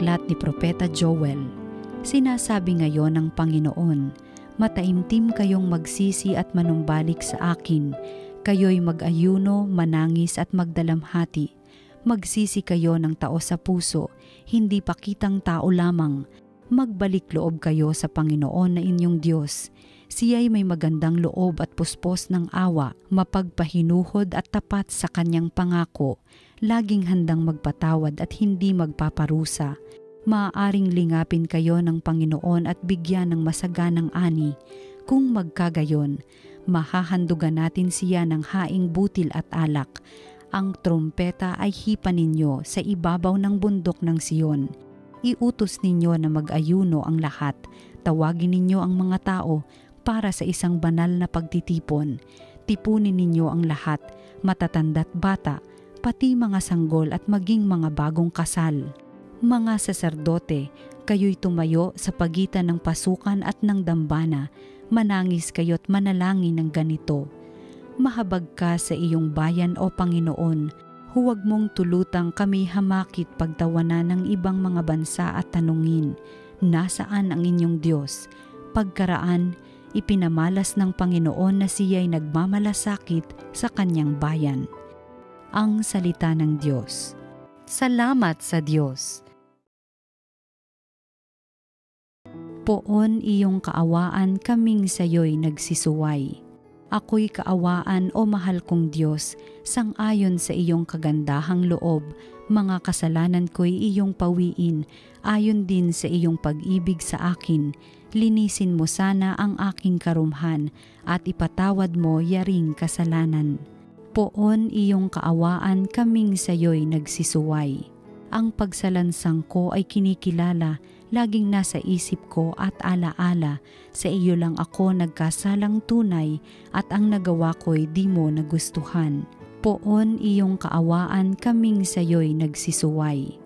aklat ni Propeta Joel. Sinasabi ngayon ng Panginoon, "Mataimtim kayong magsisi at manumbalik sa akin. Kayo'y mag-ayuno, manangis at magdalamhati. Magsisi kayo ng tao sa puso, hindi pakitang tao lamang. Magbalik loob kayo sa Panginoon na inyong Diyos. Siya'y may magandang loob at puspos ng awa, mapagpahinuhod at tapat sa kanyang pangako, laging handang magpatawad at hindi magpaparusa. Maaaring lingapin kayo ng Panginoon at bigyan ng masaganang ani. Kung magkagayon, mahahandugan natin siya ng haing butil at alak. Ang trompeta ay hipa ninyo sa ibabaw ng bundok ng Siyon. Iutos ninyo na mag-ayuno ang lahat. Tawagin ninyo ang mga tao para sa isang banal na pagtitipon. Tipunin ninyo ang lahat, matatanda't bata, pati mga sanggol at maging mga bagong kasal. Mga saserdote, kayo'y tumayo sa pagitan ng pasukan at ng dambana. Manangis kayo't manalangin ng ganito: Mahabag ka sa iyong bayan o Panginoon. Huwag mong tulutang kami hamakit pagtawanan ng ibang mga bansa at tanungin, nasaan ang inyong Diyos? Pagkaraan, ipinamalas ng Panginoon na siya'y nagmamalasakit sa kanyang bayan. Ang salita ng Diyos. Salamat sa Diyos. Poon iyong kaawaan, kaming sayo'y nagsisuway. Ako'y kaawaan o mahal kong Diyos, sang-ayon sa iyong kagandahang loob. Mga kasalanan ko'y iyong pawiin, ayon din sa iyong pag-ibig sa akin. Linisin mo sana ang aking karumhan, at ipatawad mo yaring kasalanan. Poon iyong kaawaan, kaming sayo'y nagsisuway. Ang pagsalansang ko ay kinikilala, laging nasa isip ko at alaala. Sa iyo lang ako nagkasalang tunay, at ang nagawa ko'y di mo nagustuhan. Poon iyong kaawaan, kaming sayo'y nagsisuway.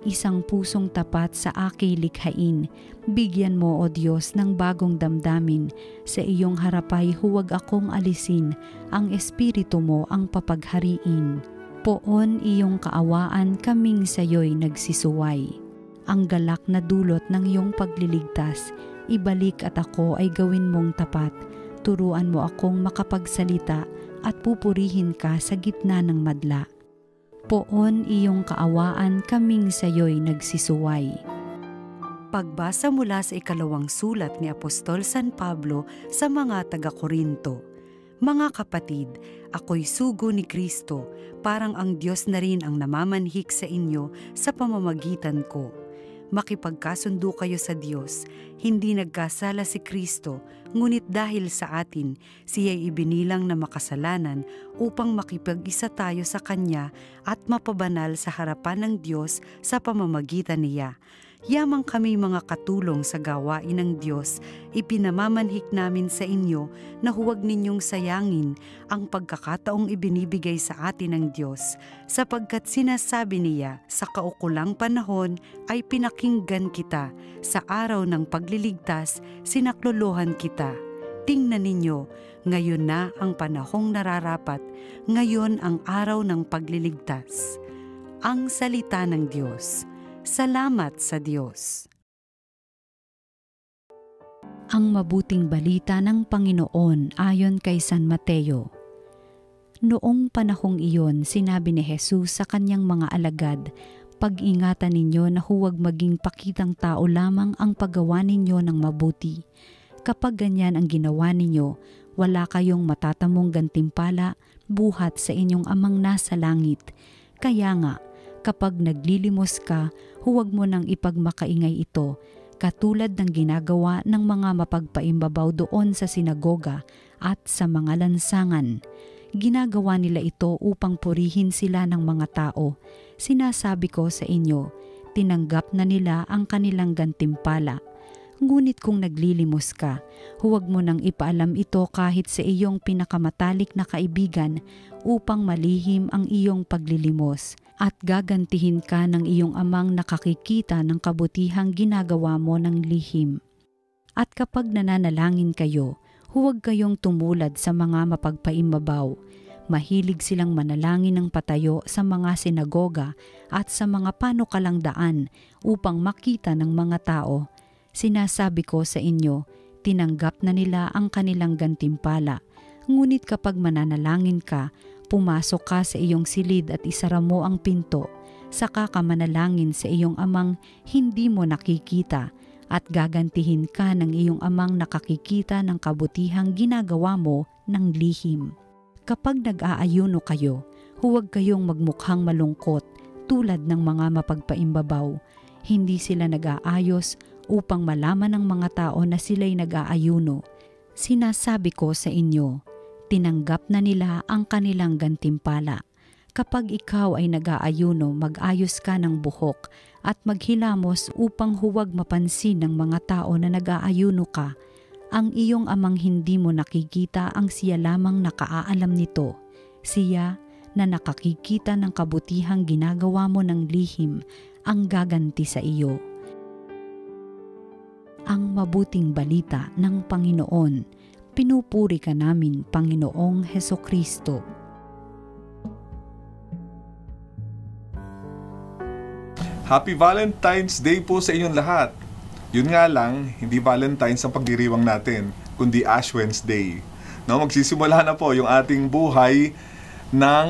Isang pusong tapat sa aking likhain, bigyan mo o Diyos ng bagong damdamin. Sa iyong harapay huwag akong alisin, ang Espiritu mo ang papaghariin. Poon iyong kaawaan, kaming sayo'y nagsisuway. Ang galak na dulot ng iyong pagliligtas, ibalik at ako ay gawin mong tapat. Turuan mo akong makapagsalita at pupurihin ka sa gitna ng madla. Poon iyong kaawaan, kaming sayo'y nagsisuway. Pagbasa mula sa ikalawang sulat ni Apostol San Pablo sa mga taga-Korinto. Mga kapatid, ako'y sugo ni Kristo, parang ang Diyos na rin ang namamanhik sa inyo sa pamamagitan ko. Makipagkasundo kayo sa Diyos, hindi nagkasala si Kristo, ngunit dahil sa atin, siya'y ibinilang na makasalanan upang makipag-isa tayo sa Kanya at mapabanal sa harapan ng Diyos sa pamamagitan niya. Yamang kami mga katulong sa gawain ng Diyos, ipinamamanhik namin sa inyo na huwag ninyong sayangin ang pagkakataong ibinibigay sa atin ng Diyos, sapagkat sinasabi niya, sa kaukulang panahon ay pinakinggan kita, sa araw ng pagliligtas sinaklolohan kita. Tingnan ninyo, ngayon na ang panahong nararapat, ngayon ang araw ng pagliligtas. Ang salita ng Diyos. Salamat sa Diyos. Ang mabuting balita ng Panginoon ayon kay San Mateo. Noong panahong iyon, sinabi ni Jesus sa kanyang mga alagad, "Pag-ingatan ninyo na huwag maging pakitang tao lamang ang paggawa ninyo ng mabuti. Kapag ganyan ang ginawa ninyo, wala kayong matatamong gantimpala buhat sa inyong amang nasa langit. Kaya nga, kapag naglilimos ka, huwag mo nang ipagmakaingay ito, katulad ng ginagawa ng mga mapagpaimbabaw doon sa sinagoga at sa mga lansangan. Ginagawa nila ito upang purihin sila ng mga tao. Sinasabi ko sa inyo, tinanggap na nila ang kanilang gantimpala. Ngunit kung naglilimos ka, huwag mo nang ipaalam ito kahit sa iyong pinakamatalik na kaibigan upang malihim ang iyong paglilimos at gagantihin ka ng iyong amang nakakikita ng kabutihang ginagawa mo ng lihim. At kapag nananalangin kayo, huwag kayong tumulad sa mga mapagpaimbabaw. Mahilig silang manalangin ng patayo sa mga sinagoga at sa mga panukalang daan upang makita ng mga tao. Sinasabi ko sa inyo, tinanggap na nila ang kanilang gantimpala. Ngunit kapag mananalangin ka, pumasok ka sa iyong silid at isara mo ang pinto. Saka ka manalangin sa iyong amang hindi mo nakikita at gagantihin ka ng iyong amang nakakikita ng kabutihang ginagawa mo ng lihim. Kapag nag-aayuno kayo, huwag kayong magmukhang malungkot tulad ng mga mapagpaimbabaw. Hindi sila nag-aayos upang malaman ng mga tao na sila'y nag-aayuno. Sinasabi ko sa inyo, tinanggap na nila ang kanilang gantimpala. Kapag ikaw ay nag-aayuno, mag-ayos ka ng buhok at maghilamos upang huwag mapansin ng mga tao na nag-aayuno ka. Ang iyong amang hindi mo nakikita ang siya lamang nakaalam nito. Siya na nakakikita ng kabutihang ginagawa mo ng lihim ang gaganti sa iyo. Ang mabuting balita ng Panginoon. Pinupuri ka namin, Panginoong Hesukristo. Happy Valentine's Day po sa inyong lahat. Yun nga lang, hindi Valentine's ang pagdiriwang natin, kundi Ash Wednesday. No, magsisimula na po yung ating buhay ng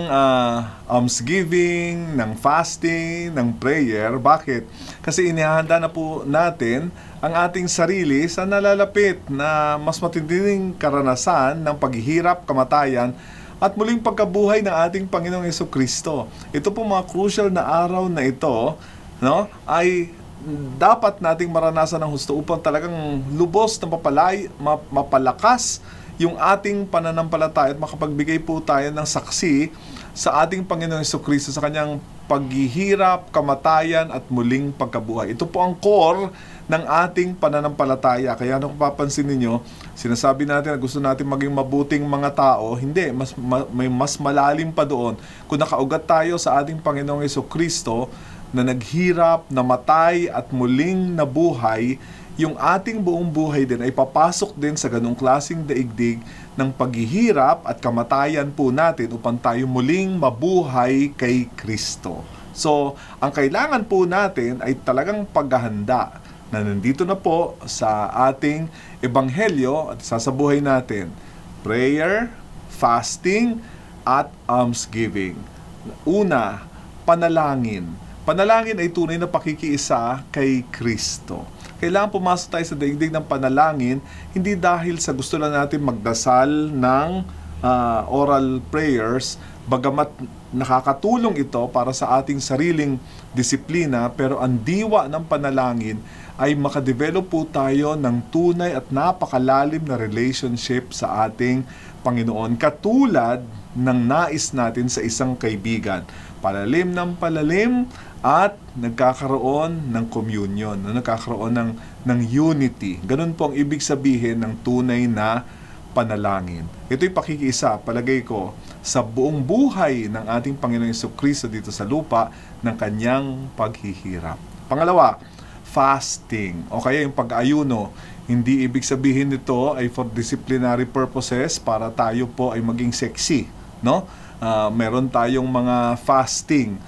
almsgiving, ng fasting, ng prayer. Bakit? Kasi inihahanda na po natin ang ating sarili sa nalalapit na mas matinding karanasan ng paghihirap, kamatayan, at muling pagkabuhay ng ating Panginoong Hesukristo. Ito po mga crucial na araw na ito, no, ay dapat nating maranasan ng husto upang talagang lubos na mapalakas yung ating pananampalataya at makapagbigay po tayo ng saksi sa ating Panginoong Hesukristo sa kanyang paghihirap, kamatayan at muling pagkabuhay. Ito po ang core ng ating pananampalataya. Kaya kung papansin ninyo, sinasabi natin na gusto natin maging mabuting mga tao. Hindi, may mas malalim pa doon. Kung nakaugat tayo sa ating Panginoong Hesukristo na naghirap, namatay at muling nabuhay, yung ating buong buhay din ay papasok din sa ganung klaseng daigdig ng paghihirap at kamatayan po natin upang tayo muling mabuhay kay Kristo. So, ang kailangan po natin ay talagang paghahanda na nandito na po sa ating ebanghelyo at sasabuhay natin. Prayer, fasting, at almsgiving. Una, panalangin. Panalangin ay tunay na pakikiisa kay Kristo. Kailangan pumasok tayo sa daigdig ng panalangin, hindi dahil sa gusto lang natin magdasal ng oral prayers, bagamat nakakatulong ito para sa ating sariling disiplina, pero ang diwa ng panalangin ay makadevelop po tayo ng tunay at napakalalim na relationship sa ating Panginoon, katulad ng nais natin sa isang kaibigan. Palalim ng palalim at nagkakaroon ng communion, nagkakaroon ng unity. Ganun po ang ibig sabihin ng tunay na panalangin. Ito'y pakikiisa, palagay ko, sa buong buhay ng ating Panginoong Hesukristo dito sa lupa ng kanyang paghihirap. Pangalawa, fasting o kaya yung pag-ayuno. Hindi ibig sabihin nito ay for disciplinary purposes para tayo po ay maging sexy, no? Meron tayong mga fasting.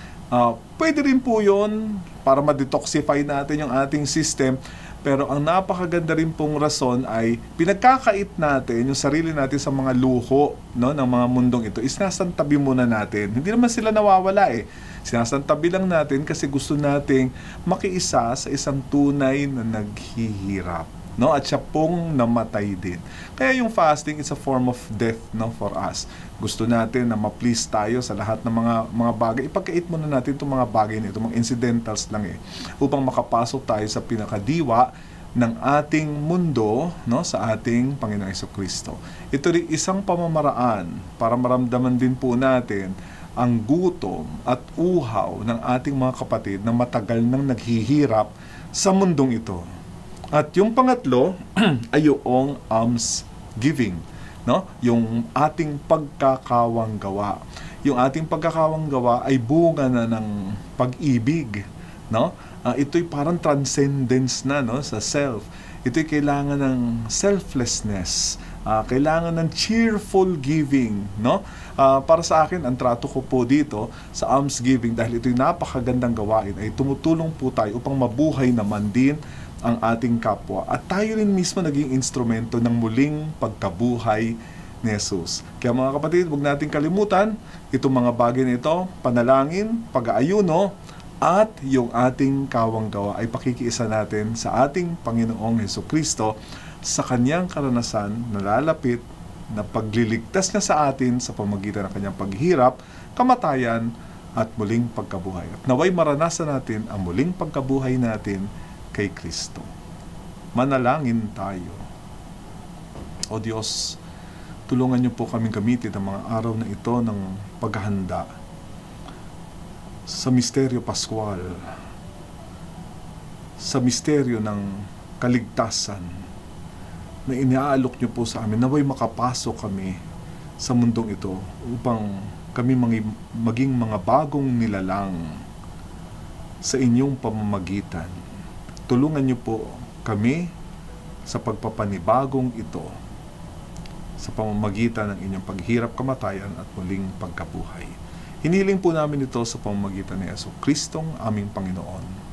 Pwede rin po yun para ma-detoxify natin yung ating system. Pero ang napakaganda rin pong rason ay pinagkakait natin yung sarili natin sa mga luho, no, ng mga mundong ito. Isinasantabi muna natin. Hindi naman sila nawawala eh. Sinasantabi lang natin kasi gusto nating makiisa sa isang tunay na naghihirap, no? At siya pong namatay din. Kaya yung fasting is a form of death, no, for us. Gusto natin na ma-please tayo sa lahat ng mga bagay. Ipagkait muna natin itong mga bagay na ito, mga incidentals lang eh, upang makapasok tayo sa pinakadiwa ng ating mundo, no, sa ating Panginoong Hesukristo. Ito rin isang pamamaraan para maramdaman din po natin ang gutom at uhaw ng ating mga kapatid na matagal nang naghihirap sa mundong ito. At yung pangatlo ay yung almsgiving, no? Yung ating pagkakawang gawa. Yung ating pagkakawang gawa ay bunga na ng pag-ibig, no? Ito'y parang transcendence na, no, sa self. Ito'y kailangan ng selflessness, Kailangan ng cheerful giving, no? Para sa akin, ang trato ko po dito sa almsgiving, dahil ito'y napakagandang gawain, ay tumutulong po tayo upang mabuhay naman din ang ating kapwa. At tayo rin mismo naging instrumento ng muling pagkabuhay ni Jesus. Kaya mga kapatid, huwag natin kalimutan itong mga bagay na ito, panalangin, pag-aayuno, at yung ating kawang-gawa ay pakikiisa natin sa ating Panginoong Hesukristo sa kanyang karanasan na lalapit na pagliligtas niya sa atin sa pamamagitan ng kanyang paghihirap, kamatayan, at muling pagkabuhay. At naway maranasan natin ang muling pagkabuhay natin kay Kristo. Manalangin tayo. O Diyos, tulungan niyo po kaming gamitin ang mga araw na ito ng paghahanda sa misteryo Pascual, sa misteryo ng kaligtasan na iniaalok niyo po sa amin. Naway makapasok kami sa mundong ito upang kami maging mga bagong nilalang sa inyong pamamagitan. Tulungan niyo po kami sa pagpapanibagong ito sa pamamagitan ng inyong paghirap, kamatayan at muling pagkabuhay. Hiniling po namin ito sa pamamagitan ni Jesucristong aming Panginoon.